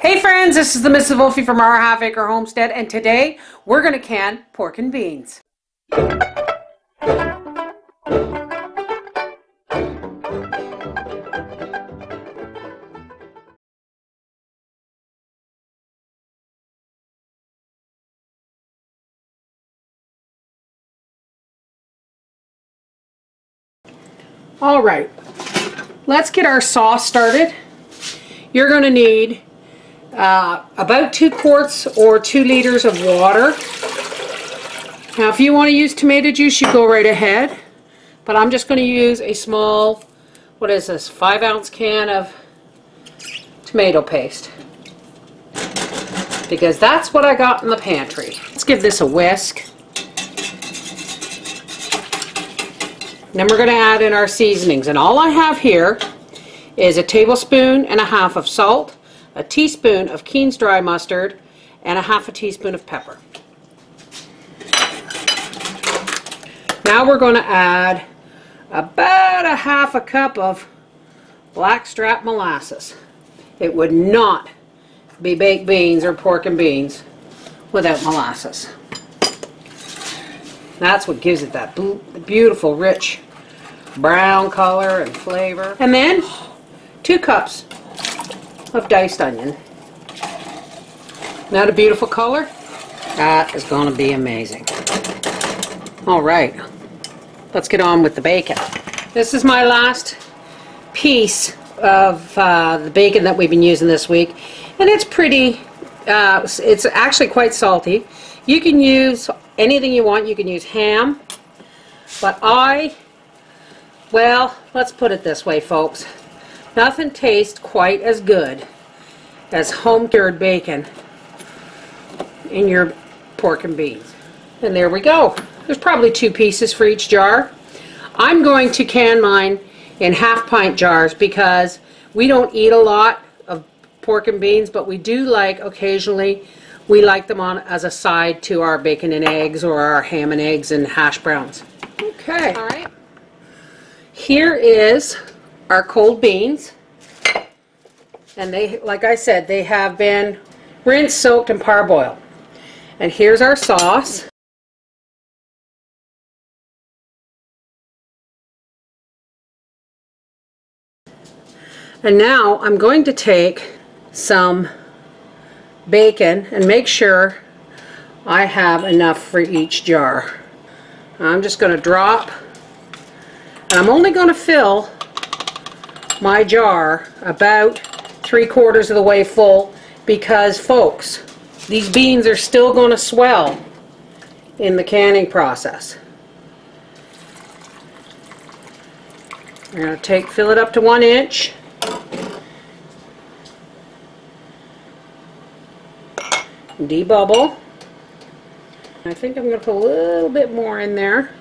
Hey friends, this is the Mrs. Volfie from Our Half Acre Homestead, and today we're going to can pork and beans. All right, let's get our sauce started. You're going to need about 2 quarts or 2 liters of water. Now if you want to use tomato juice, you go right ahead, but I'm just going to use a small, what is this, 5-ounce can of tomato paste, because that's what I got in the pantry. Let's give this a whisk. Then we're going to add in our seasonings, and all I have here is 1.5 tablespoons of salt, 1 teaspoon of Keen's dry mustard, and 1/2 teaspoon of pepper. Now we're going to add about 1/2 cup of blackstrap molasses. It would not be baked beans or pork and beans without molasses. That's what gives it that beautiful, rich brown color and flavor. And then 2 cups of diced onion. Not a beautiful color? That is going to be amazing. All right, let's get on with the bacon. This is my last piece of the bacon that we've been using this week, and it's pretty, it's actually quite salty. You can use anything you want. You can use ham, but well, let's put it this way, folks. Nothing tastes quite as good as home-cured bacon in your pork and beans. And there we go. There's probably 2 pieces for each jar. I'm going to can mine in 1/2 pint jars because we don't eat a lot of pork and beans, but we do like, occasionally, we like them on as a side to our bacon and eggs or our ham and eggs and hash browns. Okay. All right. Here is our cold beans, and they, like I said, they have been rinsed, soaked, and parboiled. And here's our sauce. And now I'm going to take some bacon and make sure I have enough for each jar. I'm just going to drop, and I'm only going to fill my jar about 3/4 of the way full because, folks, these beans are still going to swell in the canning process. I'm going to fill it up to 1 inch. Debubble. I think I'm going to put a little bit more in there.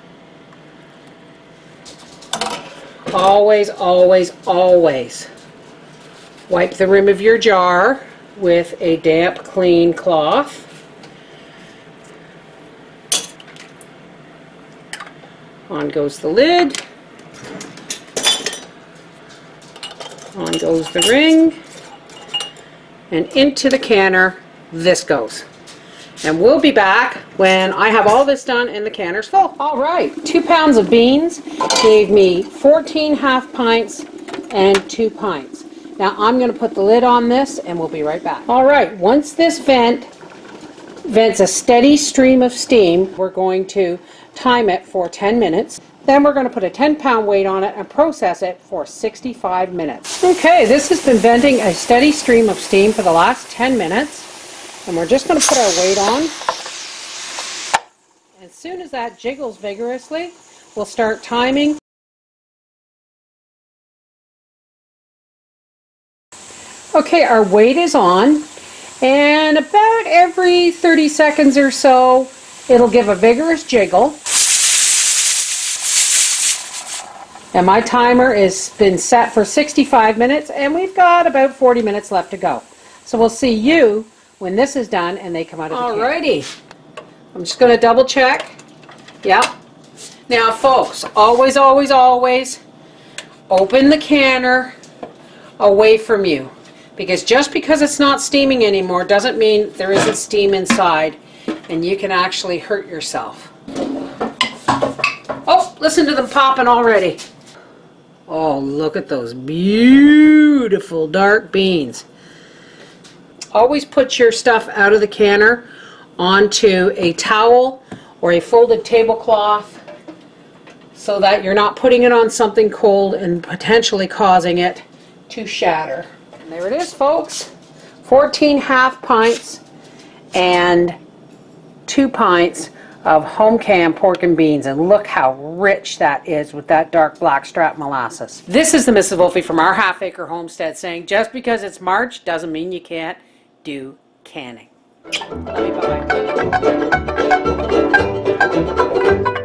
Always, always, always wipe the rim of your jar with a damp, clean cloth. On goes the lid. On goes the ring. And into the canner this goes. And we'll be back when I have all this done and the canner's full. All right, 2 pounds of beans gave me 14 1/2 pints and 2 pints. Now I'm going to put the lid on this and we'll be right back. All right, once this vents a steady stream of steam, we're going to time it for 10 minutes. Then we're going to put a 10-pound weight on it and process it for 65 minutes. Okay, this has been venting a steady stream of steam for the last 10 minutes. And we're just going to put our weight on. As soon as that jiggles vigorously, we'll start timing. Okay, our weight is on, and about every 30 seconds or so, it'll give a vigorous jiggle. And my timer has been set for 65 minutes, and we've got about 40 minutes left to go. So we'll see you when this is done and they come out of the can. Alrighty, I'm just going to double check. Yep. Now folks, always, always, always open the canner away from you. Because just because it's not steaming anymore doesn't mean there isn't steam inside, and you can actually hurt yourself. Oh, listen to them popping already. Oh, look at those beautiful dark beans. Always put your stuff out of the canner onto a towel or a folded tablecloth so that you're not putting it on something cold and potentially causing it to shatter. And there it is, folks. 14 half pints and 2 pints of home canned pork and beans, and look how rich that is with that dark blackstrap molasses. This is the Mrs. Volfie from Our Half Acre Homestead saying just because it's March doesn't mean you can't do canning. Love you, bye-bye.